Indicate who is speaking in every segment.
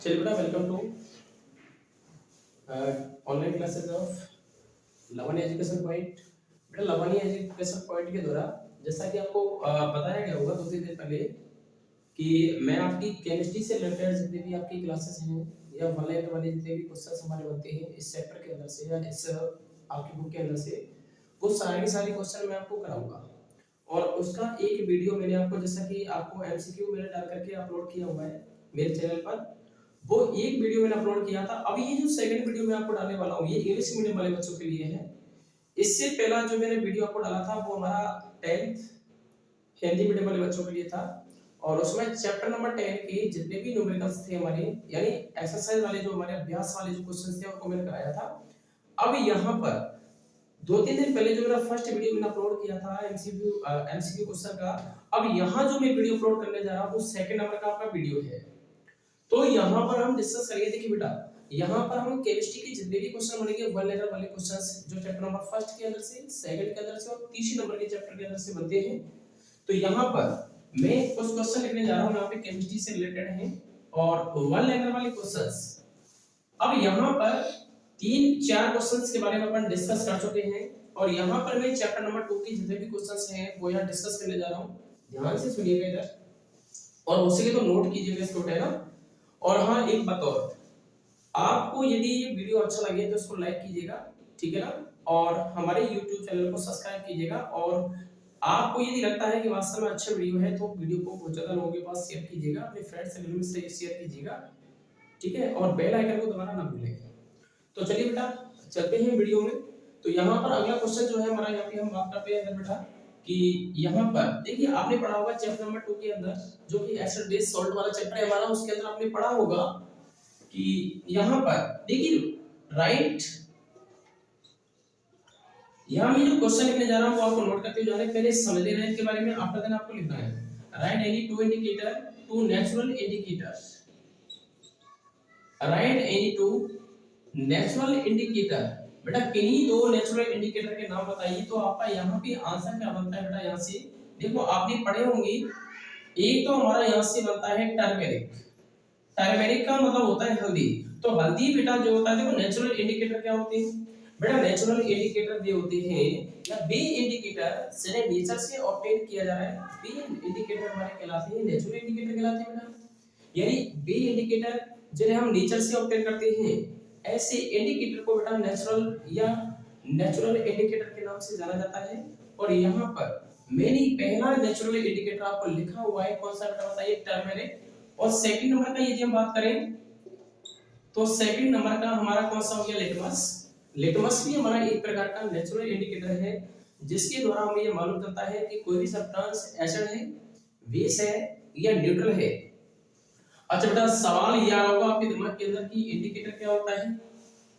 Speaker 1: चलिए बेटा, welcome to online classes of Lavni education point. बेटा, लवनी एजुकेशन पॉइंट के द्वारा जैसा कि आपको बताया गया होगा 2-3 दिन पहले कि मैं आपकी केमिस्ट्री से रिलेटेड जितने भी आपकी क्लासेस हैं या वन लाइन वाले जितने भी क्वेश्चन हमारे बनते हैं इस चैप्टर के अंदर से या इस आपकी बुक के अंदर से, वो सारे के सारे क्वेश्चन मैं आपको कराऊंगा। और उसका एक वीडियो मैंने आपको, जैसा कि आपको एमसीक्यू मैंने डाल करके अपलोड किया हुआ है मेरे चैनल पर, वो एक वीडियो मैंने अपलोड किया था। अभी ये जो सेकंड वीडियो मैं आपको डालने वाला हूँ ये इंग्लिश मीडियम वाले बच्चों के लिए है। इससे पहला जो मैंने वीडियो आपको डाला था वो हमारा 10th हिंदी मीडियम वाले बच्चों के लिए था, और उसमें चैप्टर नंबर 10 के जितने भी न्यूमेरिकल्स थे हमारे, यानी एक्सरसाइज वाले जो हमारे अभ्यास वाले जो क्वेश्चंस थे उनको मैंने कराया था। अब यहाँ पर 2-3 दिन पहले जो मेरा फर्स्ट वीडियो मैंने अपलोड किया था एमसीक्यू क्वेश्चन का, अब यहाँ जो मैं वीडियो अपलोड करने जा रहा हूँ वो सेकंड नंबर का आपका वीडियो है। तो यहाँ पर हम डिस्कस करेंगे। देखिए बेटा, यहाँ पर हम केमिस्ट्री के जितने भी क्वेश्चन बनेंगे वन लेटर वाले क्वेश्चंस जो चैप्टर नंबर फर्स्ट के अंदर से, सेकंड के अंदर से और तीसरे नंबर के चैप्टर के अंदर से बनते हैं। तो यहाँ पर मैं कुछ क्वेश्चन लिखने जा रहा हूँ यहाँ पे केमिस्ट्री से रिलेटेड है और वन लेटर वाले क्वेश्चंस। अब यहाँ पर 3-4 क्वेश्चंस के बारे में अपन डिस्कस कर चुके हैं और यहाँ पर मैं चैप्टर नंबर 2 के जितने भी क्वेश्चंस हैं वो यहाँ डिस्कस करने जा रहा हूँ। ध्यान से सुनिएगा इधर, और उसी के तो नोट कीजिएगा इसको, है ना। और हाँ, एक बात और, आपको यदि ये वीडियो अच्छा लगे तो इसको लाइक कीजिएगा, ठीक है ना, और हमारे YouTube चैनल को सब्सक्राइब कीजिएगा। और आपको यदि लगता है कि वास्तव में अच्छा वीडियो है तो वीडियो को बहुत ज्यादा लोगों के पास शेयर कीजिएगा, अपने फ्रेंड्स सर्कल में शेयर कीजिएगा, ठीक है, और बेल आइकन को दबाना ना भूलें। तो चलिए बेटा, चलते हैं वीडियो में। तो यहाँ पर अगला क्वेश्चन जो है हमारा, यहाँ पे हम बात करते हैं बेटा कि यहाँ पर देखिए आपने पढ़ा होगा चैप्टर नंबर 2 के अंदर जो कि एसिड बेस सॉल्ट वाला चैप्टर है हमारा, उसके अंदर आपने पढ़ा होगा कि यहाँ पर देखिए राइट, यहाँ मैं जो क्वेश्चन लिखने जा रहा हूँ वो आपको नोट करते हुए जाना है, पहले समझ लेना है इसके बारे में, आफ्टर देन आपको लिखना है। Write any two indicator two natural indicators, write any two natural indicator. बेटा किन्हीं दो नेचुरल इंडिकेटर के नाम बताइए। तो आपका यहाँ पे आंसर क्या बनता है बेटा, यहाँ से देखो आपने पढ़े होंगे, एक तो हमारा यहाँ से बनता है टर्मेरिक। टर्मेरिक का मतलब होता है हल्दी। तो हल्दी बेटा जो होता है, देखो नेचुरल इंडिकेटर क्या होते हैं बेटा, नेचुरल इंडिकेटर ये होते हैं या बे इंडिकेटर जिन्हें नेचर से ऑब्टेन किया जा रहा है, बे इंडिकेटर हमारे कहलाते हैं, नेचुरल इंडिकेटर कहलाते हैं बेटा। यानी बे इंडिकेटर जिन्हें हम नेचर से ऑब्टेन करते हैं, ऐसे इंडिकेटर को बेटा नेचुरल इंडिकेटर के नाम से जाना जाता है। और यहाँ पर मैंने पहला नेचुरल इंडिकेटर आपको लिखा हुआ है, कौन सा बेटा बताइए, टर्मेरिक। और सेकंड नंबर का यदि हम बात करें तो सेकंड नंबर का हमारा कौन सा हो गया, लिटमस। लिटमस भी हमारा एक प्रकार का नेचुरल इंडिकेटर है जिसके द्वारा हमें यह मालूम चलता है कि कोई भी सब्सटेंस एसिड है, बेस है या न्यूट्रल है। अच्छा बेटा, सवाल यह होगा आपके दिमाग के अंदर कि इंडिकेटर क्या होता है।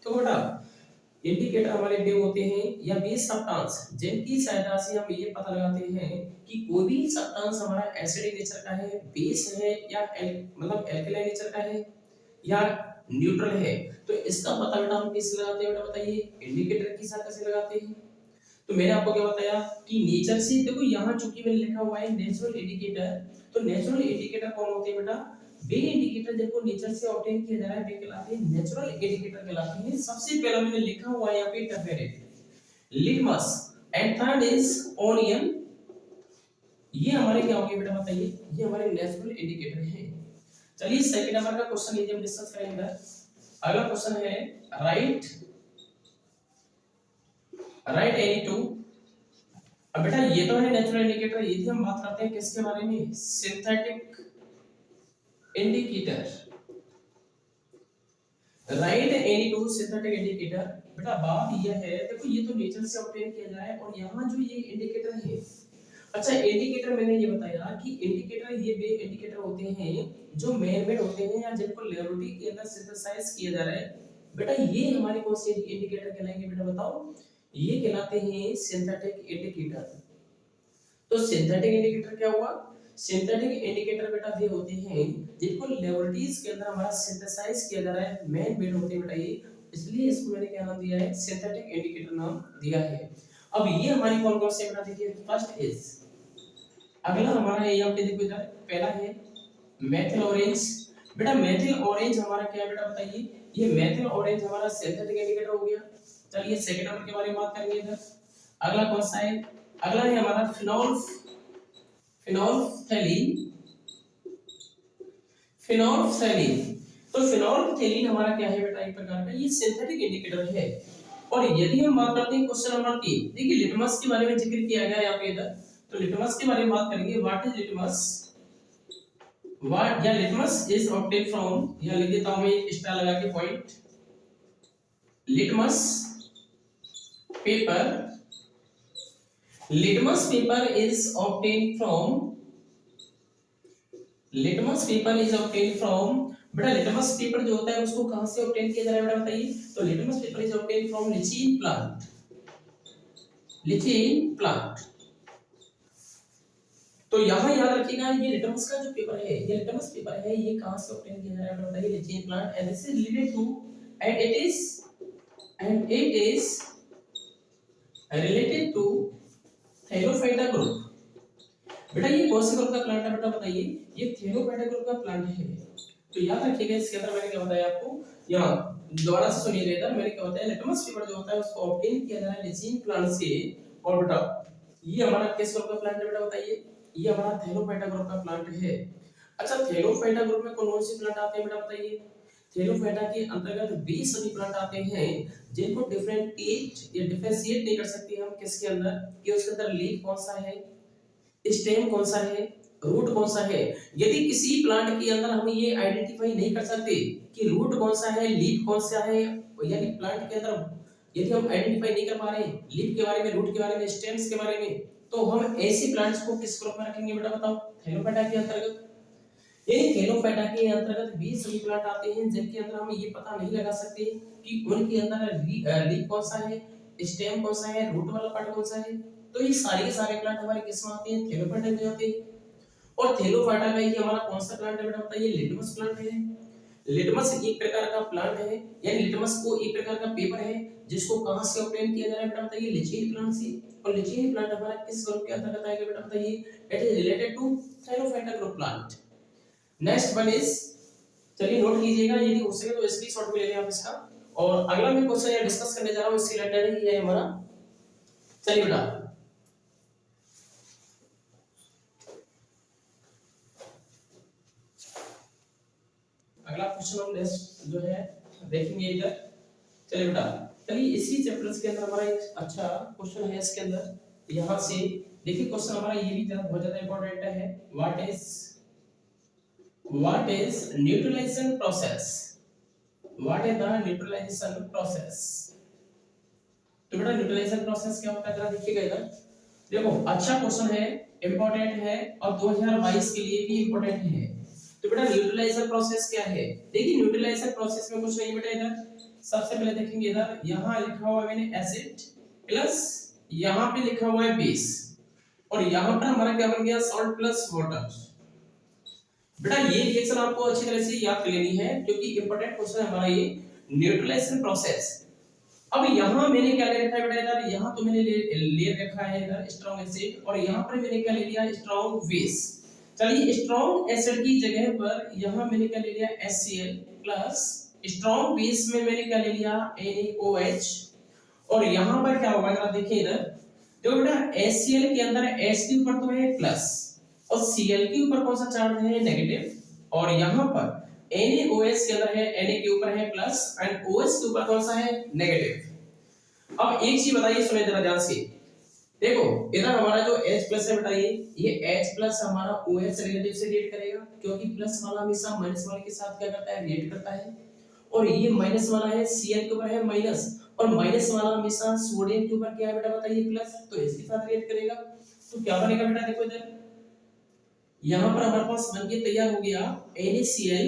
Speaker 1: तो बेटा इंडिकेटर हमारे वे होते हैं या बेस सब्सटेंस जिनकी सहायता से हम ये पता लगाते हैं कि कोई भी सब्सटेंस हमारा एसिडिक नेचर का है, बेस है या मतलब एल्कलाइन नेचर का है या न्यूट्रल है। तो इसका पता बेटा हम किससे लगाते हैं बेटा बताइए, इंडिकेटर की सहायता से लगाते हैं। तो मैंने आपको क्या बताया कि नेचर से, देखो यहाँ चूंकि मैंने लिखा हुआ है नेचुरल इंडिकेटर, तो नेचुरल इंडिकेटर कौन होते हैं बेटा, वे इंडिकेटर जिनको नेचर से ऑब्टेन किया जा रहा है वे कहलाते हैं नेचुरल इंडिकेटर कहलाते हैं। सबसे पहला मैंने लिखा हुआ है यहाँ पे turmeric, litmus and third is onion. ये हमारे क्या होंगे बेटा बताइए, ये हमारे नेचुरल इंडिकेटर हैं। चलिए सेकंड नंबर का क्वेश्चन यदि हम डिस्कस करेंगे, अगला क्वेश्चन है राइट एनी टू। अब बेटा ये तो है नेचुरल इंडिकेटर, यदि हम बात करते हैं किसके बारे में, synthetic indicator. Right any to synthetic indicator. बेटा बात यह है, देखो ये तो नेचर से ऑब्टेन किया जा रहा है और यहाँ जो ये इंडिकेटर है, अच्छा इंडिकेटर मैंने ये बताया कि इंडिकेटर ये वे इंडिकेटर होते हैं जो मैन मेड होते हैं या जिनको लैबोरेटरी के अंदर सिंथेसाइज किया जा रहा है। बेटा ये हमारे कौन से इंडिकेटर कहलाएंगे बेटा बताओ, ये कहलाते हैं सिंथेटिक इंडिकेटर। तो सिंथेटिक इंडिकेटर क्या हुआ, सिंथेटिक इंडिकेटर बेटा वे होते हैं जिनको लैबोरेटरीज के अंदर हमारा सिंथेसाइज किया जा रहा है, मैन मेड होते हैं बेटा ये, इसलिए इसको मैंने क्या नाम दिया है, सिंथेटिक इंडिकेटर नाम दिया है। अब ये हमारी कौन कौन से बेटा देखिए, फर्स्ट इज, अगला हमारा है यहाँ पे देखो इधर, पहला है मेथिल ऑरेंज बेटा मेथिल ऑरेंज हमारा क्या है बेटा बताइए, ये मेथिल ऑरेंज हमारा सिंथेटिक इंडिकेटर हो गया। चलिए सेकंड नंबर के बारे में बात करेंगे इधर। अगला कौन सा है, अगला है हमारा फिनोल्फथैलीन। फिनोल्फथैलीन, तो फिनोल्फथैलीन हमारा क्या है बेटा, एक प्रकार का ये सिंथेटिक इंडिकेटर है। और यदि हम बात करते हैं क्वेश्चन नंबर 3, देखिए लिटमस के बारे में जिक्र किया गया है यहाँ पे इधर, तो लिटमस के बारे में बात करेंगे। व्हाट इज लिटमस, व्हाट या लिटमस इज ऑब्टेन फ्रॉम, या लिख देता हूं मैं एक स्टार लगा के point, litmus paper, litmus paper is obtain from, litmus paper is obtain from, बेटा लिटमस पेपर जो होता है उसको कहां से ऑब्टेन किया जा रहा है बेटा बताइए, तो litmus paper is obtain from लिचिन plant, लिचिन plant. तो यहां याद रखिएगा ये लिटमस का जो पेपर है, ये लिटमस पेपर है, ये कहां से ऑब्टेन किया जा रहा है बेटा बताइए, lichen plant, and this is related to, and it is related to thallophyta group. बेटा ये कौन से ग्रुप का प्लांट है बेटा बताइए, ये थैलोफाइटा ग्रुप का प्लांट है। तो याद रखिएगा इसके अंदर मैंने क्या बताया आपको, यहाँ दोबारा से सुनिएगा इधर मैंने क्या बताया, लिटमस पेपर जो होता है उसको ऑब्टेन किया जा रहा है लिचिन प्लांट से। और बेटा ये हमारा किस ग्रुप का प्लांट है बेटा बताइए, ये हमारा थैलोफाइटा ग्रुप का प्लांट है। अच्छा थैलोफाइटा ग्रुप में कौन कौन से प्लांट आते हैं बेटा बताइए, थैलोफाइटा के अंतर्गत 20 सभी प्लांट आते हैं जिनको डिफरेंशिएट या डिफरेंशिएट नहीं कर सकते हम किसके अंदर, कि उसके अंदर लीफ कौन सा है, स्टेम कौन सा है, रूट कौन सा है। यदि किसी प्लांट के अंदर हम ये आइडेंटिफाई नहीं कर सकते कि रूट कौन सा है, लीफ कौन सा है, यानी प्लांट के अंदर यदि हम आइडेंटिफाई नहीं कर पा रहे लीफ के बारे में, रूट के बारे में, स्टेम्स के बारे में, तो हम ऐसे प्लांट्स को किस ग्रुप में रखेंगे बेटा बताओ, थैलोफाइटा के अंतर्गत। ये थैलोफाइटा के अंतर्गत 20 सभी प्लांट आते हैं जिनके अंदर हम ये पता नहीं लगा सकते कि उनके अंदर लीफ कौन सा है, स्टेम कौन सा है, रूट वाला पार्ट कौन सा है। तो ये सारे के सारे प्लांट हमारे किस में आते हैं, थैलोफाइटा में आते हैं। और थैलोफाइटा का ही हमारा कौन सा प्लांट है बेटा बताइए, लिटमस प्लांट है। लिटमस एक प्रकार का प्लांट है, यानी लिटमस को एक प्रकार का पेपर है जिसको कहां से ऑब्टेन किया जा रहा है बेटा बताइए, लिचिन प्लांट से। और लिचिन प्लांट हमारा किस ग्रुप के अंतर्गत आएगा बेटा बताइए, it is related to thallophyta group plant. Next one is, चलिए नोट कीजिएगा, यदि हो सके तो स्क्रीनशॉट भी ले लें आप इसका। और अगला मैं क्वेश्चन यहाँ डिस्कस करने जा रहा हूँ इससे रिलेटेड ही है हमारा। चलिए बेटा अगला क्वेश्चन हम नेक्स्ट जो है देखेंगे इधर। चलिए बेटा, चलिए इसी चैप्टर के अंदर हमारा एक अच्छा क्वेश्चन है इसके अंदर, यहाँ से देखिए क्वेश्चन हमारा ये भी बहुत ज्यादा इंपॉर्टेंट है। What is neutralization process? What is the neutralization process? तो बेटा न्यूट्रलाइजेशन प्रोसेस क्या होता है जरा देखिएगा इधर। देखो अच्छा क्वेश्चन है, इंपॉर्टेंट है और 2022 के लिए भी इंपॉर्टेंट है। तो बेटा न्यूट्रलाइजेशन प्रोसेस क्या है, देखिए न्यूट्रलाइजेशन प्रोसेस में कुछ नहीं बेटा, इधर सबसे पहले देखेंगे इधर यहाँ लिखा हुआ है मैंने एसिड प्लस यहाँ पे लिखा हुआ है बेस, और यहाँ पर हमारा क्या बन गया, सॉल्ट प्लस वाटर। बेटा ये रिएक्शन आपको अच्छी तरह से याद कर लेनी है क्योंकि इंपॉर्टेंट क्वेश्चन है हमारा ये न्यूट्रलाइजेशन प्रोसेस। अब यहाँ मैंने क्या ले रखा है बेटा इधर, यहाँ तो मैंने ले रखा है इधर स्ट्रॉन्ग एसिड, और यहाँ पर मैंने क्या ले लिया, स्ट्रॉन्ग बेस। चलिए स्ट्रॉन्ग एसिड की जगह पर यहाँ मैंने क्या ले लिया, HCl प्लस स्ट्रॉन्ग बेस में मैंने क्या ले लिया, NaOH। और यहाँ पर क्या होगा जरा देखिए इधर, देखो बेटा HCl के अंदर H के ऊपर तो है प्लस और Cl के ऊपर कौन सा चार्ज है, नेगेटिव, और यहाँ पर NaOH के अंदर है, Na के ऊपर है प्लस एंड OH के ऊपर कौन सा है, नेगेटिव। अब एक चीज बताइए सुने जरा ध्यान से, देखो इधर हमारा जो H+ है बेटा ये H+ हमारा OH रिलेटिव से रिएक्ट करेगा क्योंकि प्लस वाला हमेशा माइनस वाले के साथ क्या करता है, रिएक्ट करता है। और ये माइनस वाला है Cl के ऊपर है माइनस, और माइनस वाला हमेशा सोडियम के ऊपर क्या है बेटा बताइए, प्लस, तो इसके साथ रिएक्ट करेगा। तो क्या बनेगा बेटा, देखो इधर यहाँ पर हमारे पास बनके तैयार हो गया NaCl।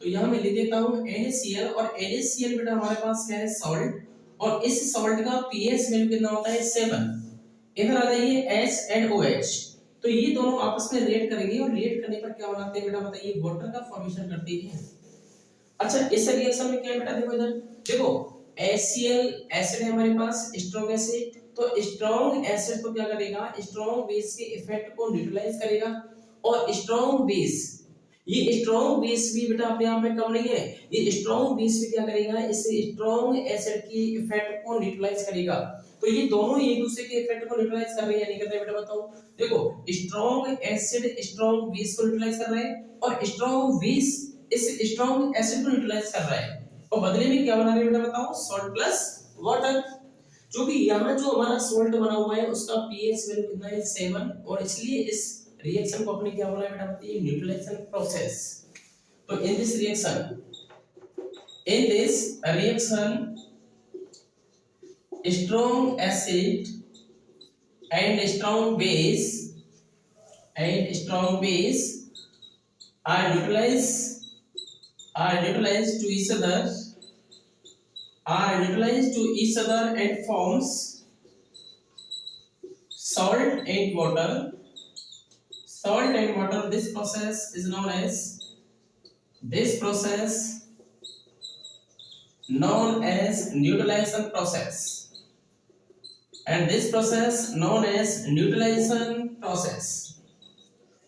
Speaker 1: तो यहाँ मैं लिख देता हूँ NaCl, और NaCl बेटा हमारे पास क्या है, सॉल्ट, और इस सॉल्ट का pH वैल्यू कितना होता है, 7। इधर आ जाइए H and OH, तो ये दोनों आपस में रिएक्ट करेंगे और रिएक्ट करने पर क्या बनाते हैं बेटा बताइए, वाटर का फॉर्मेशन करते हैं। अच्छा इस रिएक्शन में क्या है बेटा, देखो इधर देखो HCl एसिड है हमारे पास, स्ट्रॉन्ग एसिड, तो स्ट्रॉन्ग एसिड को क्या करेगा, स्ट्रॉन्ग बेस के इफेक्ट को न्यूट्रलाइज करेगा, और स्ट्रॉन्ग बेस ये स्ट्रॉन्ग बेस भी बेटा अपने आप में कम नहीं है, ये स्ट्रॉन्ग बेस भी क्या करेगा, इस स्ट्रॉन्ग एसिड की इफेक्ट को न्यूट्रलाइज करेगा। तो ये दोनों एक दूसरे के इफेक्ट को न्यूट्रलाइज कर रहे हैं या नहीं कर रहे बेटा बताओ। देखो स्ट्रॉन्ग एसिड स्ट्रॉन्ग बेस को न्यूट्रलाइज कर रहा है और स्ट्रॉन्ग बेस इस स्ट्रॉन्ग एसिड को न्यूट्रलाइज कर रहा है, और बदले में क्या बना रहे हैं बेटा बताओ, सॉल्ट प्लस वाटर। जो कि यहाँ जो हमारा सॉल्ट बना हुआ है उसका पीएच वैल्यू कितना है 7, और इसलिए इस रिएक्शन को अपने क्या बोला है बेटा बताइए, न्यूट्रलाइजेशन प्रोसेस। तो in this reaction strong acid and strong base are neutralized to each other and forms salt and water. This process is known as neutralization process, and this process known as neutralization process।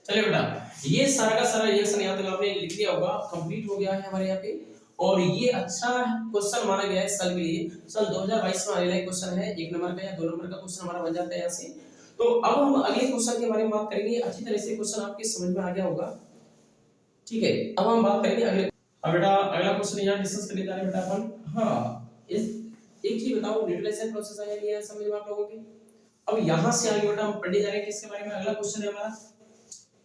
Speaker 1: चलिए बेटा ये सारा का सारा reaction यहाँ तक आपने लिख लिया होगा, कंप्लीट हो गया है हमारे यहाँ पे। और ये अच्छा क्वेश्चन माना गया है साल के लिए, सन 2022 में आने वाला क्वेश्चन है, 1 नंबर का या 2 नंबर का क्वेश्चन हमारा बन जाता है यहाँ से। तो अब हम अगले क्वेश्चन के बारे में बात करेंगे, अच्छी तरह से क्वेश्चन आपके समझ में आ गया होगा, ठीक है। अब हम बात करेंगे अगले, अब बेटा अगला क्वेश्चन यहाँ डिस्कस करने जा रहे हैं बेटा अपन। हाँ इस एक चीज बताओ, न्यूट्रलाइजेशन प्रोसेस आया नहीं है समझ में आप लोगों के। अब यहाँ से आगे बेटा हम पढ़ने जा रहे हैं किसके बारे में, अगला क्वेश्चन है हमारा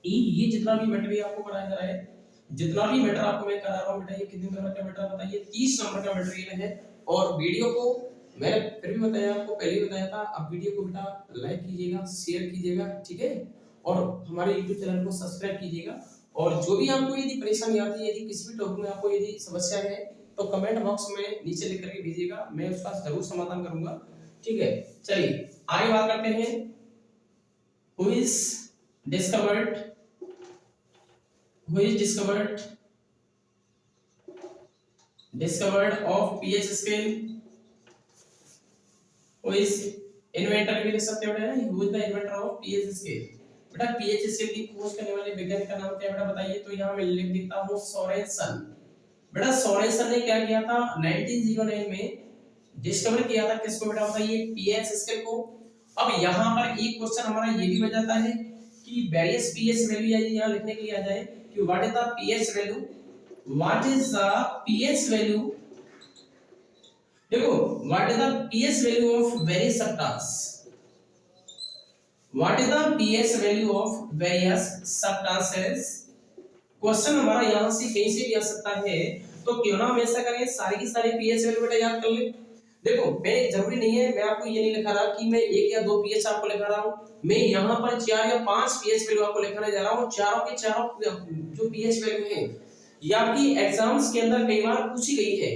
Speaker 1: ये जितना भी मैटर आपको कराया जा रहा है, जितना भी मैटर आपको मैं करा रहा हूँ बेटा, ये कितने नंबर का मैटर बताइए, 30 नंबर का मटेरियल है। और वीडियो को मैंने फिर भी बताया आपको, पहले ही बताया था, अब वीडियो को बेटा लाइक कीजिएगा, शेयर कीजिएगा, ठीक है, और हमारे YouTube चैनल को सब्सक्राइब कीजिएगा। और जो भी आपको यदि परेशानी आती है, यदि किसी भी टॉपिक में आपको यदि समस्या है तो कमेंट बॉक्स में नीचे लिख करके भेजिएगा, मैं उसका जरूर समाधान करूंगा, ठीक है। चलिए आगे बात करते हैं। Who is discovered of pH scale, who is inventor भी लिख सकते हो बेटा, who is the inventor of pH scale। बेटा pH scale की खोज करने वाले वैज्ञानिक का नाम क्या है बेटा बताइए, तो यहाँ मैं लिख देता हूँ सोरेनसन। बेटा सोरेनसन ने क्या किया था, 1909 में डिस्कवर किया था किसको बेटा बताइए, pH स्केल को। अब यहाँ पर एक क्वेश्चन हमारा ये भी बन जाता है कि वेरियस pH वैल्यू यहाँ लिखने के लिए आ जाए कि what is the pH value, what is the pH value, देखो what is the pH value of various substance, what is the pH value of various substances. Question हमारा यहाँ से कहीं से भी आ सकता है, तो क्यों ना हम ऐसा करें, सारी की सारी pH वैल्यू बेटा याद कर ले। देखो मैं जरूरी नहीं है, मैं आपको ये नहीं लिखा रहा कि मैं 1 या 2 pH आपको लिखा रहा हूँ, मैं यहाँ पर 4 या 5 pH वैल्यू आपको लिखाने जा रहा हूँ। चारों के चारों जो pH वैल्यू है ये आपकी एग्जाम्स के अंदर कई बार पूछी गई है,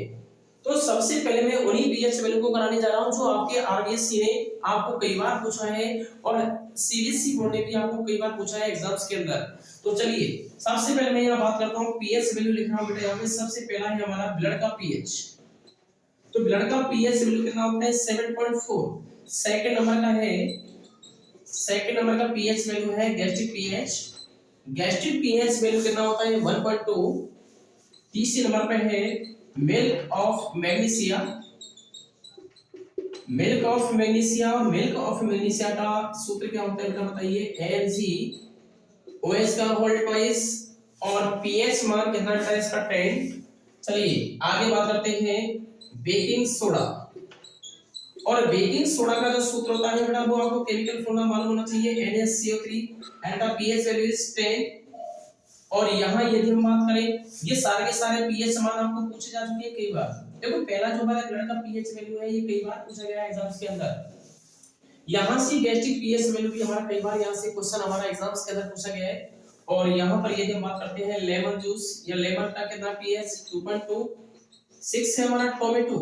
Speaker 1: तो सबसे पहले मैं उन्हीं pH वैल्यू को कराने जा रहा हूँ जो आपके आरबीएससी ने आपको कई बार पूछा है और सीबीएसई बोर्ड ने भी आपको कई बार पूछा है एग्जाम्स के अंदर। तो चलिए सबसे पहले मैं यहाँ बात करता हूँ, pH वैल्यू लिख रहा हूँ बेटा यहाँ पे। सबसे पहला है हमारा ब्लड का pH, तो ब्लड का pH वैल्यू कितना होता है 7.4। सेकंड नंबर का pH वैल्यू है गैस्ट्रिक pH वैल्यू कितना होता है 1.2। तीसरे नंबर पे है milk of magnesia, milk of magnesia का सूत्र क्या होता है बेटा बताइए, MgOH का होल ट्वाइस, और pH मान कितना है इसका 10। चलिए आगे बात करते हैं बेकिंग सोडा, और बेकिंग सोडा का जो सूत्र होता है बेटा वो आपको केमिकल फॉर्मूला मालूम होना चाहिए, NaCO3 and the pH value is 10। और यहाँ यदि हम बात करें, ये सारे के सारे pH मान आपको पूछे जा चुके हैं कई बार। देखो पहला जो हमारा ब्लड का pH वैल्यू है ये कई बार पूछा गया है एग्जाम्स के अंदर। यहाँ से गैस्ट्रिक pH वैल्यू भी हमारा कई बार यहाँ से क्वेश्चन हमारा एग्जाम्स के अंदर पूछा गया है। और यहाँ पर यदि हम बात करते हैं लेमन जूस या लेमन का कितना pH 2.2। 6 है हमारा टोमेटो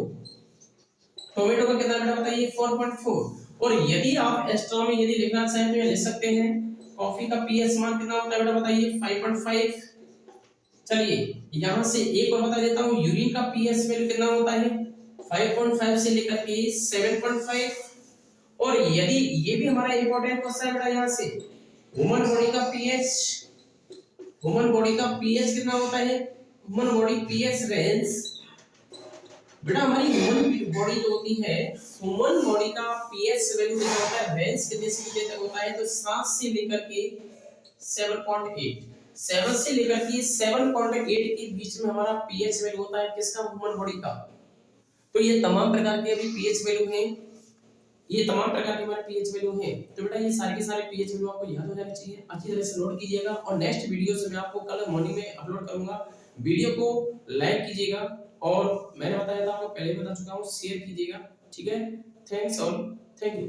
Speaker 1: का कितना बेटा बताइए 4.4। और यदि आप एक्स्ट्रा में यदि लिखना चाहें तो ये लिख सकते हैं, कॉफी का pH मान कितना होता है बेटा बताइए 5.5। चलिए यहाँ से एक और बता देता हूँ, यूरिन का pH वैल्यू कितना होता है 5.5 से लेकर के 7.5। और यदि ये भी हमारा इंपॉर्टेंट क्वेश्चन है बेटा यहाँ से, ह्यूमन बॉडी का pH ह्यूमन बॉडी का पीएच कितना होता है? ह्यूमन बॉडी पीएच रेंज, बेटा हमारी ह्यूमन बॉडी जो होती है, ह्यूमन बॉडी का पीएच वैल्यू कितना होता है? रेंज कितने से कितने तक होता है? तो 7 से लेकर के 7.8, 7 से लेकर के 7.8 के बीच में हमारा पीएच वैल्यू होता है किसका? ह्यूमन बॉडी का। तो ये तमाम प्रकार के अभी पीएच वैल्यू हैं, ये तमाम प्रकार के हमारे पीएच वैल्यू हैं। तो बेटा ये सारे के सारे पीएच वैल्यू आपको याद हो जाने चाहिए, अच्छी तरह से नोट कीजिएगा। और नेक्स्ट वीडियो से मैं आपको कल मॉर्निंग में अपलोड करूंगा। वीडियो को लाइक कीजिएगा और मैंने बताया था आपको, पहले भी बता चुका हूं, शेयर कीजिएगा। ठीक है, थैंक्स ऑल, थैंक यू।